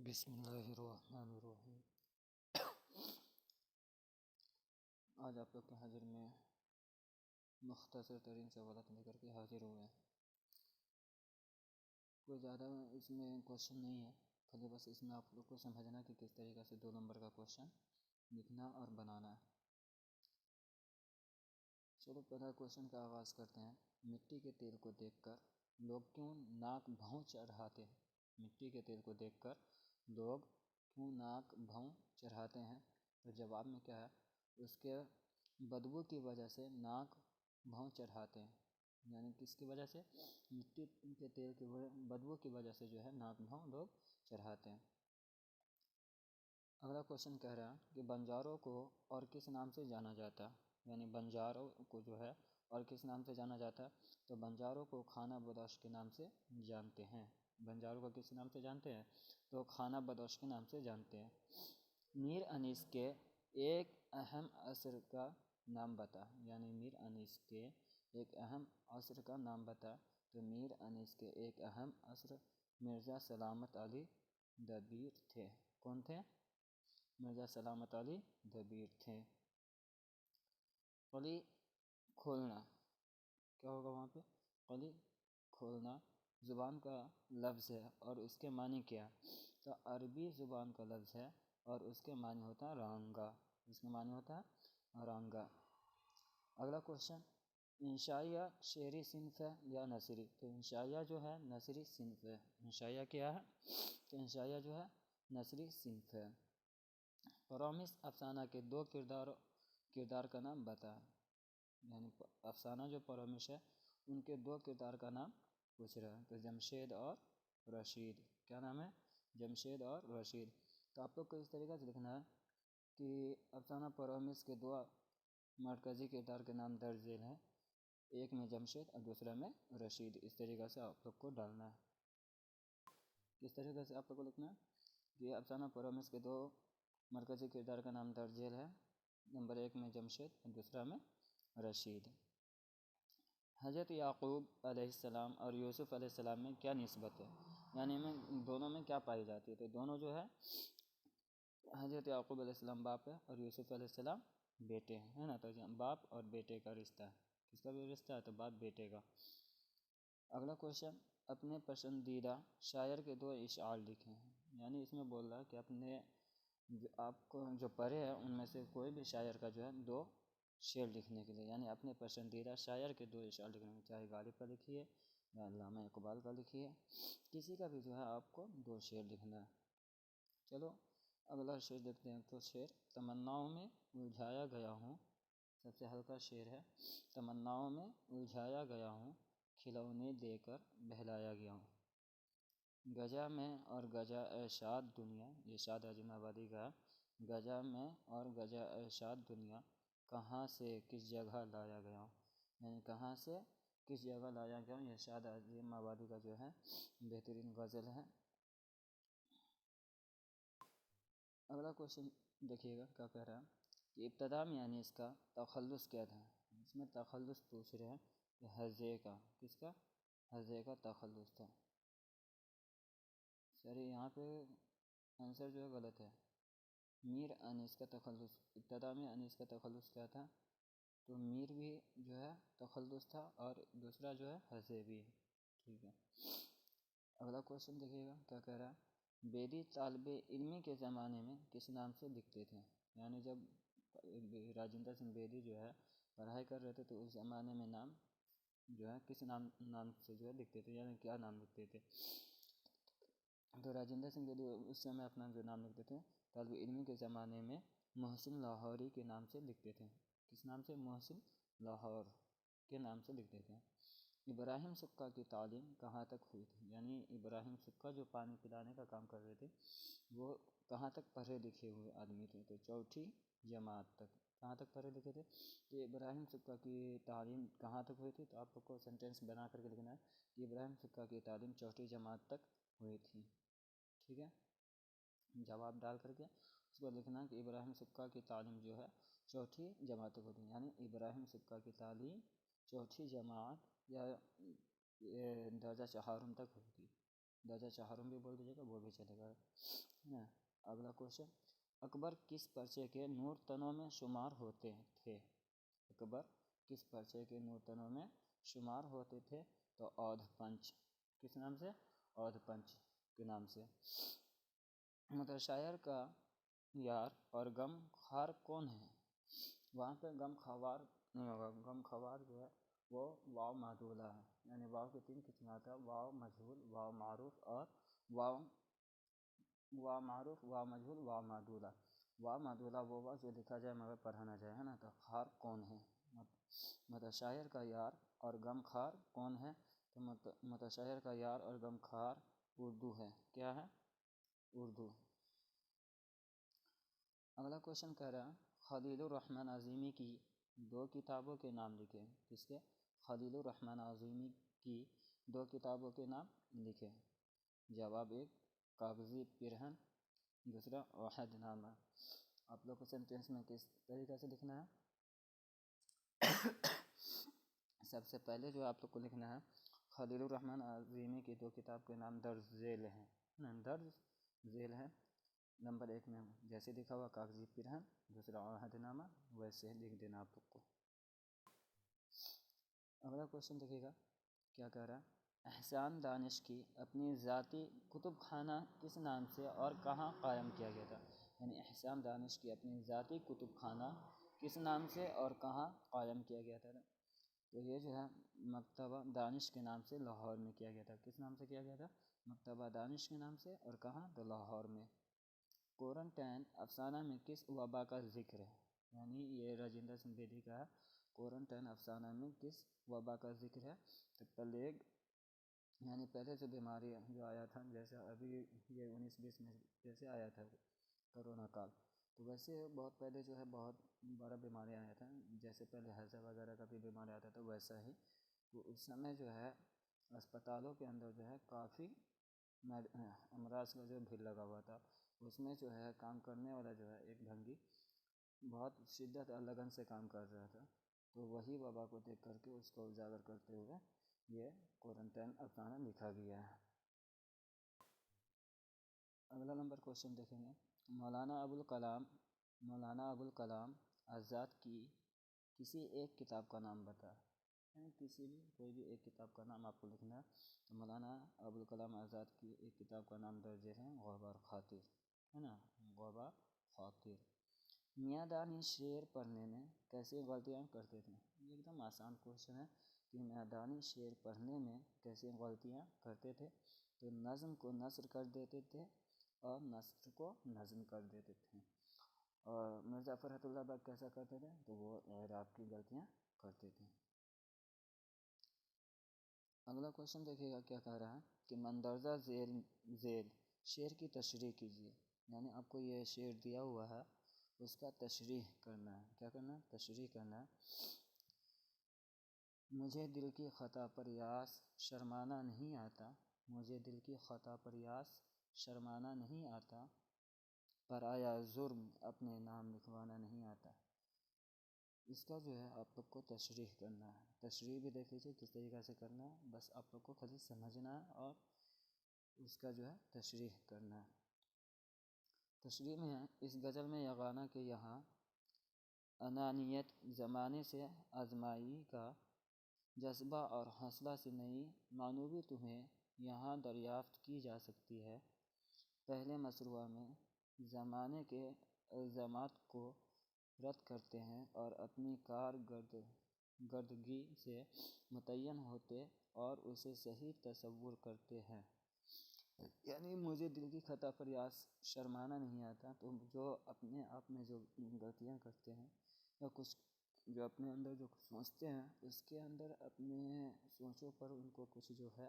بسم اللہ الرحمن الرحیم۔ آج آپ لوگ کے حاضر میں مختصر ترین سوالات لے کر کے حاضر ہوئے ہیں۔ کوئی زیادہ اس میں کوشچن نہیں ہے، خالی بس اس میں آپ لوگ کو سمجھنا کہ کس طریقے سے 2 نمبر کا کوشچن لکھنا اور بنانا ہے۔ چلو پہلا کوشچن کا آغاز کرتے ہیں۔ مٹی کے تیل کو دیکھ کر لوگ کیوں ناک بھوں چڑھاتے ہیں؟ مٹی کے تیل کو دیکھ کر لوگ کیوں ناک بھوں چڑھاتے ہیں؟ تو جواب میں کیا ہے، اس کے بدبو کی وجہ سے ناک بھوں چڑھاتے ہیں، یعنی کس کی وجہ سے؟ مٹی کے تیل کی بدبو کی وجہ سے جو ہے ناک بھوں لوگ چڑھاتے ہیں۔ اگلا کوشچن کہہ رہا ہے کہ بنجاروں کو اور کس نام سے جانا جاتا ہے؟ یعنی بنجاروں کو جو ہے اور کس نام سے جانا جاتا ہے؟ تو بنجاروں کو خانہ بدوش کے نام سے جانتے ہیں۔ بنجاروں کو کس نام سے جانتے ہیں؟ تو خانہ بدوش کے نام سے جانتے ہیں۔ میر انیس کے ایک اہم عصر کا نام بتا، یعنی میر انیس کے ایک اہم عصر کا نام بتا۔ تو میر انیس کے ایک اہم عصر مرزا سلامت علی دبیر تھے۔ کون تھے؟ مرزا سلامت علی دبیر تھے۔ قلی کھولنا، کیا ہوگا وہاں پہ؟ قلی کھولنا زبان کا لفظ ہے اور اس کے معنی کیا؟ تو عربی زبان کا لفظ ہے اور اس کے معنی ہوتا ہے رانگا، اس کے معنی ہوتا ہے رانگا۔ اگلا کوشچن، انشائیہ شعری صنف ہے یا نثری؟ تو انشائیہ جو ہے نثری صنف ہے۔ انشائیہ کیا ہے؟ تو انشائیہ جو ہے نثری صنف ہے۔ پرومس افسانہ کے 2 کردار کا نام بتا، یعنی افسانہ جو پرومس ہے ان کے 2 کردار کا نام پوچھ رہا ہے۔ تو جمشید اور رشید، کیا نام ہے؟ جمشید اور رشید۔ تو آپ لوگ کو اس طریقے سے لکھنا ہے کہ افسانہ پرومس کے 2 مرکزی کردار کے نام درج ذیل ہیں، ایک میں جمشید اور دوسرا میں رشید۔ اس طریقے سے آپ لوگ کو ڈالنا ہے۔ کس طریقے سے آپ لوگ کو لکھنا ہے کہ افسانہ پرومس کے 2 مرکزی کردار کا نام درج ذیل ہے، نمبر 1 میں جمشید اور دوسرا میں رشید۔ حضرت یعقوب علیہ السلام اور یوسف علیہ السلام میں کیا نسبت ہے؟ یعنی دونوں میں کیا پائی جاتی ہے؟ تو دونوں جو ہے حضرت یعقوب علیہ السلام باپ ہے اور یوسف علیہ السلام بیٹے ہیں، ہے نا؟ تو باپ اور بیٹے کا رشتہ ہے۔ کس کا بھی رشتہ ہے؟ تو باپ بیٹے کا۔ اگلا کوشچن، اپنے پسندیدہ شاعر کے 2 اشعار لکھیں ہیں۔ یعنی اس میں بول رہا ہے کہ اپنے آپ کو جو پڑھے ہیں ان میں سے کوئی بھی شاعر کا جو ہے 2 شعر لکھنے کے لیے، یعنی اپنے پسندیدہ شاعر کے 2 اشعار لکھنے کے، چاہے غالب کا لکھیے یا علامہ اقبال کا لکھیے، کسی کا بھی جو ہے آپ کو 2 شعر لکھنا ہے۔ چلو اگلا شعر دیکھتے ہیں۔ تو شعر، تمناؤں میں الجھایا گیا ہوں، سب سے ہلکا شعر ہے۔ تمناؤں میں الجھایا گیا ہوں، کھلونے دے کر بہلایا گیا ہوں۔ گجا میں اور گجا اے شاد دنیا، یہ شاد عظیم آبادی کا ہے۔ گجا میں اور گجا اے شاد دنیا، کہاں سے کس جگہ لایا گیا ہوں، یعنی کہاں سے کس جگہ لایا گیا ہوں، یہ شاد عظیم آبادی کا جو ہے بہترین غزل ہے۔ اگلا کوشچن دیکھیے گا کیا کہہ رہا ہے کہ ابتدا میں یعنی اس کا تخلص کیا تھا؟ اس میں تخلص پوچھ رہے ہیں کہ ہرزے کا، کس کا؟ ہرزے کا تخلص تھا۔ سر یہاں پہ آنسر جو ہے غلط ہے۔ میر انیس کا تخلص، ابتدا میں انیس کا تخلص کیا تھا؟ تو میر بھی جو ہے تخلص تھا اور دوسرا جو ہے ہرزے بھی ہے، ٹھیک ہے۔ اگلا کوشچن دیکھیے گا کیا کہہ رہا ہے، بیدی طالب علمی کے زمانے میں کس نام سے لکھتے تھے؟ یعنی جب راجندر سنگھ بیدی جو ہے پڑھائی کر رہے تھے تو اس زمانے میں نام جو ہے کس نام سے جو ہے لکھتے تھے، یعنی کیا نام لکھتے تھے؟ تو راجندر سنگھ بیدی اس سمے اپنا جو نام لکھتے تھے طالب علمی کے زمانے میں محسن لاہوری کے نام سے لکھتے تھے۔ کس نام سے؟ محسن لاہور کے نام سے لکھتے تھے۔ ابراہیم سکہ کی تعلیم کہاں تک ہوئی تھی؟ یعنی ابراہیم سکہ جو پانی پلانے کا کام کر رہے تھے وہ کہاں تک پڑھے لکھے ہوئے آدمی تھے؟ تو 4ٹھی جماعت تک۔ کہاں تک پڑھے لکھے تھے؟ کہ ابراہیم سکہ کی تعلیم کہاں تک ہوئی تھی؟ تو آپ لوگ کو سینٹینس بنا کر کے لکھنا ہے کہ ابراہیم سکہ کی تعلیم 4ٹھی جماعت تک ہوئی تھی، ٹھیک ہے۔ جواب ڈال کر کے اس کو لکھنا کہ ابراہیم سکہ کی تعلیم جو ہے 4ٹھی جماعت تک ہوتی ہے، یعنی ابراہیم سکہ کی تعلیم 4ٹھی جماعت یا درجہ چہارم تک ہوئی تھی، درجہ چہارم بھی بول دیجیے گا وہ بھی چلے گا، ہے نا۔ اگلا کوشچن، اکبر کس پرچے کے نور تنوں میں شمار ہوتے تھے؟ اکبر کس پرچے کے نور تنوں میں شمار ہوتے تھے؟ تو اودھ پنچ، کس نام سے؟ اودھ پنچ کے نام سے۔ مطلب شاعر کا یار اور غم خوار کون ہے؟ وہاں پہ غم خوار نہیں ہوگا، غم خوار جو ہے وہ واو معدولہ ہے، یعنی واو کے 3 قسم آتا ہے، واو مجہول، واو معروف اور واو معروف، واو مجہول، واو معدولہ۔ واو معدولہ وہ واو جو لکھا جائے مگر پڑھا نہ جائے، ہے نا۔ تو خوار کون ہے، مطلب شاعر کا یار اور غم خوار کون ہے؟ تو مطلب شاعر کا یار اور غم خوار اردو ہے، کیا ہے؟ اردو۔ اگلا کوشچن کہہ رہا ہے خلیل الرحمن اعظمی کی 2 کتابوں کے نام لکھیں۔ کس کے؟ خلیل الرحمن اعظمی کی 2 کتابوں کے نام لکھیں۔ جواب 1 کاغذی پیرہن، دوسرا عہد نامہ۔ آپ لوگ کو سینٹینس میں کس طریقہ سے لکھنا ہے؟ سب سے پہلے جو آپ لوگ کو لکھنا ہے خلیل الرحمن اعظمی کی 2 کتاب کے نام درج ذیل ہیں، درج ذیل ہیں۔ نمبر 1 میں جیسے لکھا ہوا کاغذی پیرہن، دوسرا عہد نامہ، ویسے لکھ دینا آپ لوگ کو۔ اگلا کوشچن دیکھیے گا کیا کہہ رہا ہے، احسان دانش کی اپنی ذاتی کتب خانہ کس نام سے اور کہاں قائم کیا گیا تھا؟ یعنی احسان دانش کی اپنی ذاتی کتب خانہ کس نام سے اور کہاں قائم کیا گیا تھا؟ تو یہ جو ہے مکتبہ دانش کے نام سے لاہور میں کیا گیا تھا۔ کس نام سے کیا گیا تھا؟ مکتبہ دانش کے نام سے، اور کہاں؟ تو لاہور میں۔ کورنٹائن افسانہ میں کس وبا کا ذکر ہے؟ یعنی یہ راجندر سنگھ بیدی کا ہے۔ کورنٹائن افسانہ میں کس وبا کا ذکر ہے؟ تو پلیگ، یعنی پہلے سے بیماری جو آیا تھا، جیسے ابھی یہ 1920 میں جیسے آیا تھا کرونا کال، تو ویسے بہت پہلے جو ہے بہت بڑا بیماری آیا تھا، جیسے پہلے ہیضہ وغیرہ کا بھی بیماری آتا تھا ویسا ہی۔ تو اس سمے جو ہے اسپتالوں کے اندر جو ہے کافی امراض کا جو بھیڑ لگا ہوا تھا، اس میں جو ہے کام کرنے والا جو ہے ایک بھنگی بہت شدت اور لگن سے کام کر رہا تھا، تو وہی وبا کو دیکھ کر کے اس کو اجاگر کرتے ہوئے یہ کورنٹائن افسانہ لکھا گیا ہے۔ اگلا نمبر کوشچن دیکھیں گے، مولانا ابوالکلام آزاد کی کسی ایک کتاب کا نام بتا۔ یعنی کسی بھی کوئی بھی ایک کتاب کا نام آپ کو لکھنا ہے۔ تو مولانا ابوالکلام آزاد کی ایک کتاب کا نام درج ہے غبار خاطر، ہے نا، غبار خاطر۔ میاں دانی شعر پڑھنے میں کیسی غلطیاں کرتے تھے؟ یہ ایک دم آسان کوشچن ہے کہ میاں دانی شعر پڑھنے میں کیسی غلطیاں کرتے تھے؟ تو نظم کو نثر کر دیتے تھے اور نثر کو نظم کر دیتے تھے۔ اور مرزا فرحت اللہ بگ کیسا کرتے تھے؟ تو وہ اعراب کی غلطیاں کرتے تھے۔ اگلا کوشچن دیکھیے گا کیا کہہ رہا ہے کہ مندرجہ ذیل شعر کی تشریح کیجیے۔ یعنی آپ کو یہ شعر دیا ہوا ہے، اس کا تشریح کرنا ہے۔ کیا کرنا ہے؟ تشریح کرنا ہے۔ مجھے دل کی خطا پر یاس شرمانا نہیں آتا، مجھے دل کی خطا پر یاس شرمانا نہیں آتا، پرایا جرم اپنے نام لکھوانا نہیں آتا۔ اس کا جو ہے آپ لوگ کو تشریح کرنا ہے۔ تشریح بھی دیکھ لیجیے کس طریقہ سے کرنا ہے، بس آپ لوگ کو خالی سمجھنا ہے اور اس کا جو ہے تشریح کرنا ہے۔ تشریح میں ہے، اس غزل میں یگانہ کے یہاں انانیت زمانے سے آزمائی کا جذبہ اور حوصلہ سے نئی معنوی تمہیں یہاں دریافت کی جا سکتی ہے۔ پہلے مصرعہ میں زمانے کے الزامات کو رد کرتے ہیں اور اپنی کارکردگی سے متعین ہوتے اور اسے صحیح تصور کرتے ہیں۔ یعنی مجھے دل کی خطا پر یاس شرمانا نہیں آتا، تو جو اپنے آپ میں جو غلطیاں کرتے ہیں یا کچھ جو اپنے اندر جو سوچتے ہیں، اس کے اندر اپنے سوچوں پر ان کو کچھ جو ہے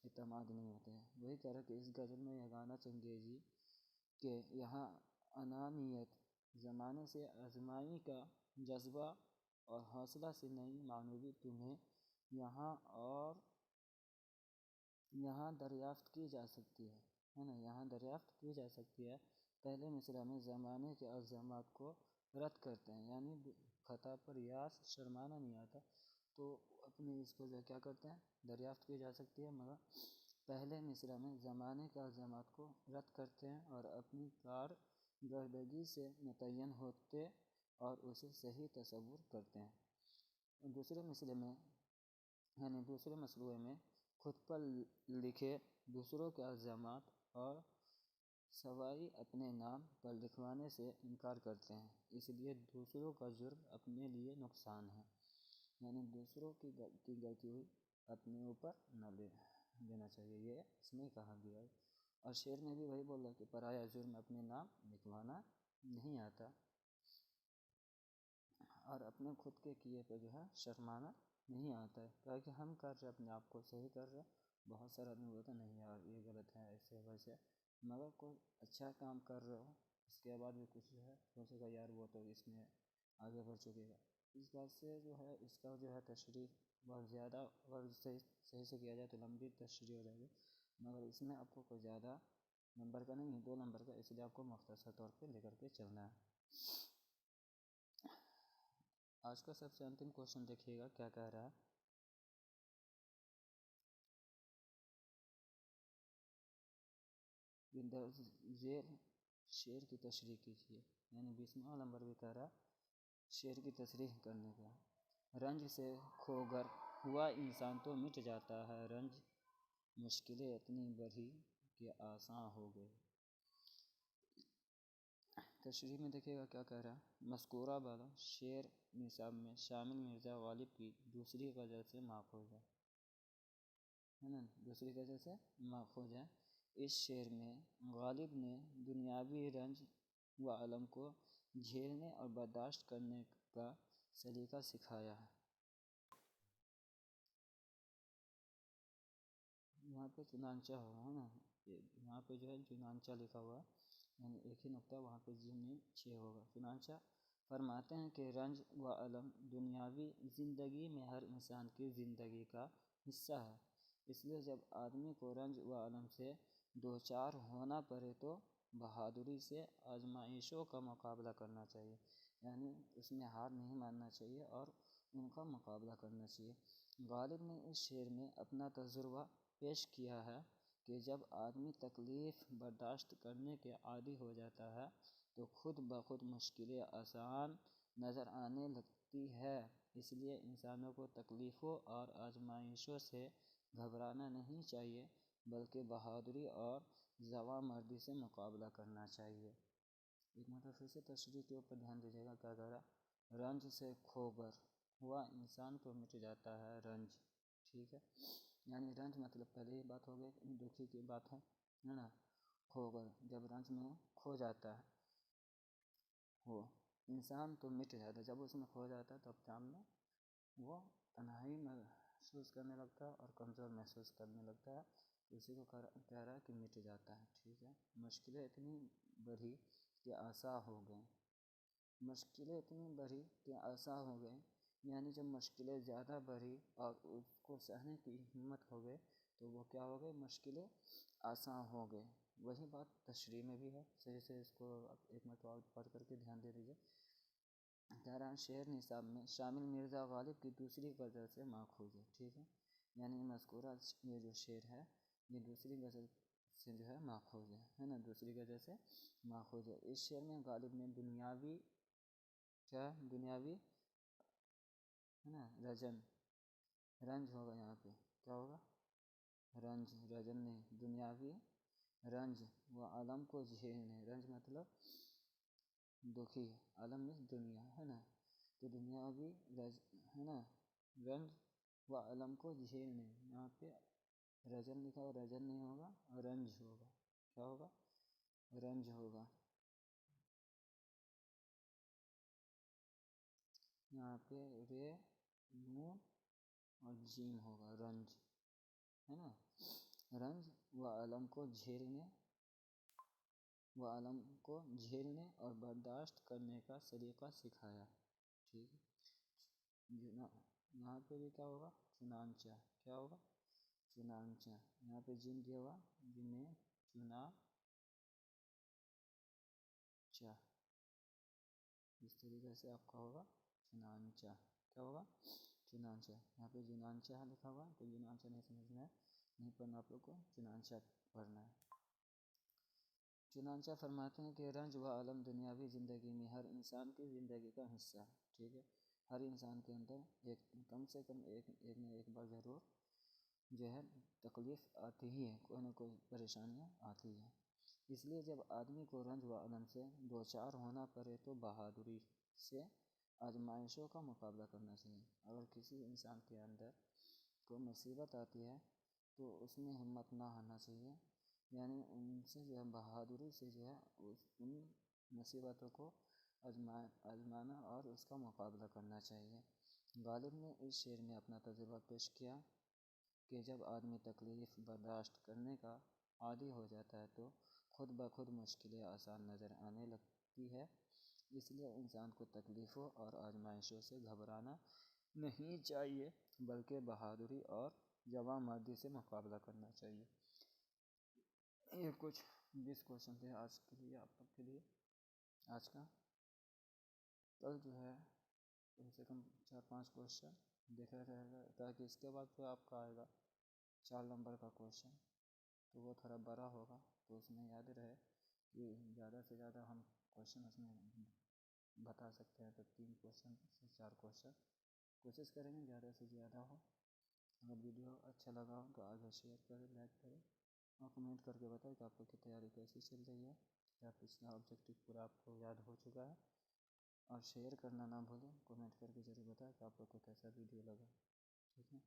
اعتماد نہیں ہوتے ہیں۔ وہی کہہ رہا کہ اس غزل میں یگانہ چنگیزی کہ یہاں انانیت زمانے سے آزمائی کا جذبہ اور حوصلہ سے نئی معنوی تمہیں یہاں دریافت کی جا سکتی ہے نا، یہاں دریافت کی جا سکتی ہے۔ پہلے مصرعہ میں زمانے کے الزامات کو رد کرتے ہیں، یعنی خطا پر یاس شرمانا نہیں آتا، تو اپنے اس کو جو کیا کرتے ہیں دریافت کی جا سکتی ہے، مگر پہلے مصرع میں زمانے کے الزامات کو رد کرتے ہیں اور اپنی کارکردگی سے متعین ہوتے اور اسے صحیح تصور کرتے ہیں۔ دوسرے مصرعے میں یعنی دوسرے مصروعے میں خود پر لکھے دوسروں کے الزامات اور سوائے اپنے نام پر لکھوانے سے انکار کرتے ہیں، اس لیے دوسروں کا جرم اپنے لیے نقصان ہے، یعنی دوسروں کی غلطی ہوئی اپنے اوپر نہ لینا چاہیے، یہ اس میں کہا گیا ہے۔ اور شعر میں بھی وہی بول رہا ہے کہ پرایا جرم اپنے نام لکھوانا نہیں آتا، اور اپنے خود کے کیے پہ جو ہے شرمانا نہیں آتا ہے، کیونکہ ہم کر رہے اپنے آپ کو صحیح کر رہے، بہت سارا آدمی بولتا نہیں یار یہ غلط ہے ایسے ویسے، مگر کوئی اچھا کام کر رہے ہو اس کے بعد بھی کچھ جو ہے سوچے گا یار وہ تو اس میں آگے بڑھ چکے گا، اس بات سے جو ہے اس کا جو ہے تشریح بہت زیادہ اگر صحیح سے کیا جائے تو لمبی تشریح ہو جائے گی، مگر اس میں آپ کو کوئی زیادہ نمبر کا نہیں ہے، 2 نمبر کا، اس لیے آپ کو مختصر طور پہ لے کر کے چلنا ہے۔ آج کا سب سے انتم کوشچن دیکھیے گا کیا کہہ رہا ہے۔ درج ذیل شعر کی تشریح کیجیے، یعنی 20واں نمبر بھی کہہ رہا ہے شعر کی تشریح کرنے کا۔ رنج سے کھوگر ہوا انسان تو مٹ جاتا ہے، رنج مشکلیں اتنی بڑھی کہ آساں ہو گئے۔ تشریح میں دیکھیے گا کیا کہہ رہا ہے۔ مذکورہ بالا شعر نصاب میں شامل مرزا غالب کی دوسری غزل سے ماخوذ ہے نا، دوسری غزل سے ماخوذ ہے۔ اس شعر میں غالب نے دنیاوی رنج و الم کو جھیلنے اور برداشت کرنے کا سلیقہ سکھایا ہے۔ یہاں پہ چنانچہ ہوا ہے نا، یہاں پہ جو ہے چنانچہ لکھا ہوا ہے، یعنی ایک ہی نقطہ وہاں پہ جیم 6 ہوگا۔ چنانچہ فرماتے ہیں کہ رنج و الم دنیاوی زندگی میں ہر انسان کی زندگی کا حصہ ہے، اس لیے جب آدمی کو رنج و الم سے دوچار ہونا پڑے تو بہادری سے آزمائشوں کا مقابلہ کرنا چاہیے، یعنی اس میں ہار نہیں ماننا چاہیے اور ان کا مقابلہ کرنا چاہیے۔ غالب نے اس شعر میں اپنا تجربہ پیش کیا ہے کہ جب آدمی تکلیف برداشت کرنے کے عادی ہو جاتا ہے تو خود بخود مشکلیں آسان نظر آنے لگتی ہے، اس لیے انسانوں کو تکلیفوں اور آزمائشوں سے گھبرانا نہیں چاہیے بلکہ بہادری اور جوانمردی سے مقابلہ کرنا چاہیے۔ ایک مرتبہ پھر سے تشریح کے اوپر دھیان دیجیے گا کیا کہہ رہا، رنج سے کھوگر ہوا انسان تو مٹ جاتا ہے، رنج ٹھیک ہے، یعنی رنج مطلب پہلے یہ بات ہو گئی دکھی کی بات ہے نا، کھوگر جب رنج میں کھو جاتا ہے وہ انسان تو مٹ جاتا ہے، جب اس میں کھو جاتا ہے تو اپنے آپ میں وہ تنہائی محسوس کرنے لگتا ہے اور کمزور محسوس کرنے لگتا ہے، تو اسی کو کہہ رہا ہے کہ مٹ جاتا ہے، ٹھیک ہے۔ مشکلیں اتنی بڑھی کہ آساں ہو گئیں، مشکلیں اتنی بڑھی کہ آساں ہو گئیں، یعنی جب مشکلیں زیادہ بڑھی اور اس کو سہنے کی ہمت ہو گئے تو وہ کیا ہو گئے، مشکلیں آساں ہو گئے۔ وہی بات تشریح میں بھی ہے، صحیح سے اس کو ایک مرتبہ اور پڑھ کر کے دھیان دے دیجیے۔ کہہ رہا ہے شعر نصاب میں شامل مرزا غالب کی دوسری غزل سے ماخوذ ہے، ٹھیک ہے، یعنی مذکورہ یہ جو شعر ہے یہ دوسری غزل سے جو ہے ماخوذ ہے نا، دوسری غزل سے ماخوذ ہے۔ اس شعر میں غالب نے دنیاوی ہے نا رنج ہوگا، یہاں پہ کیا ہوگا، رنج رجن نہیں، دنیاوی رنج و الم کو جھیلنے، رنج مطلب دکھی، عالم میں دنیا ہے نا، تو دنیاوی ہے نا رنج و الم کو جھیلنے، یہاں پہ رجن لکھا ہو، رجن نہیں ہوگا، رنج ہوگا، کیا ہوگا، رنج ہوگا، یہاں پہ رے نون اور جیم ہوگا، رنج ہے نا، رنج و الم کو جھیلنے اور برداشت کرنے کا سلیقہ سکھایا، ٹھیک ہے۔ یہاں پہ بھی کیا ہوگا، چنانچہ، کیا ہوگا، چنانچہ، یہاں پہ جیم دیا ہوا، جیم میں چنانچہ، اس طریقے سے آپ کا ہوگا چنانچہ، کیا ہوگا، چنانچہ، یہاں پہ چنانچہ لکھا ہوا تو چنانچہ نہیں سمجھنا ہے، نہیں پڑھنا آپ لوگ کو، چنانچہ پڑھنا ہے۔ چنانچہ فرماتے ہیں کہ رنج و الم دنیاوی زندگی میں ہر انسان کی زندگی کا حصہ ہے، ٹھیک ہے۔ ہر انسان کے اندر کم سے کم ایک نہ ایک بار ضرور جو ہے تکلیف آتی ہی ہے، کوئی نہ کوئی پریشانیاں آتی ہیں۔ اس لیے جب آدمی کو رنج و الم سے دو چار ہونا پڑے تو بہادری سے آزمائشوں کا مقابلہ کرنا چاہیے۔ اگر کسی انسان کے اندر کوئی مصیبت آتی ہے تو اس میں ہمت نہ ہونا چاہیے، یعنی ان سے جو ہے بہادری سے جو ہے ان مصیبتوں کو آزمانا اور اس کا مقابلہ کرنا چاہیے۔ غالب نے اس شعر میں اپنا تجربہ پیش کیا کہ جب آدمی تکلیف برداشت کرنے کا عادی ہو جاتا ہے تو خود بخود مشکلیں آسان نظر آنے لگتی ہے۔ اس لیے انسان کو تکلیفوں اور آزمائشوں سے گھبرانا نہیں چاہیے، بلکہ بہادری اور جواں مردی سے مقابلہ کرنا چاہیے۔ یہ کچھ 20 کوشچن تھے آج کے لیے، آپ لوگ کے لیے آج کا۔ کل جو ہے کم سے کم 4-5 کوشچن دیکھا رہے گا، تاکہ اس کے بعد پھر آپ کا آئے گا 4 نمبر کا کوشچن، تو وہ تھوڑا بڑا ہوگا، تو اس میں یاد رہے کہ زیادہ سے زیادہ ہم کوشچن اس میں بتا سکتے ہیں، تو 3 کوشچن سے 4 کوشچن کوشش کریں گے زیادہ سے زیادہ ہو۔ اگر ویڈیو اچھا لگا ہو تو آگے شیئر کریں، لائک کریں اور کمنٹ کر کے بتائیں کہ آپ لوگ کی تیاری کیسی چل رہی ہے، کیا پچھلا آبجیکٹیو پورا آپ کو یاد ہو چکا ہے۔ اور شیئر کرنا نہ بھولیں، کمنٹ کر کے ضرور بتائیں کہ آپ لوگ کو کیسا ویڈیو لگا، ٹھیک ہے۔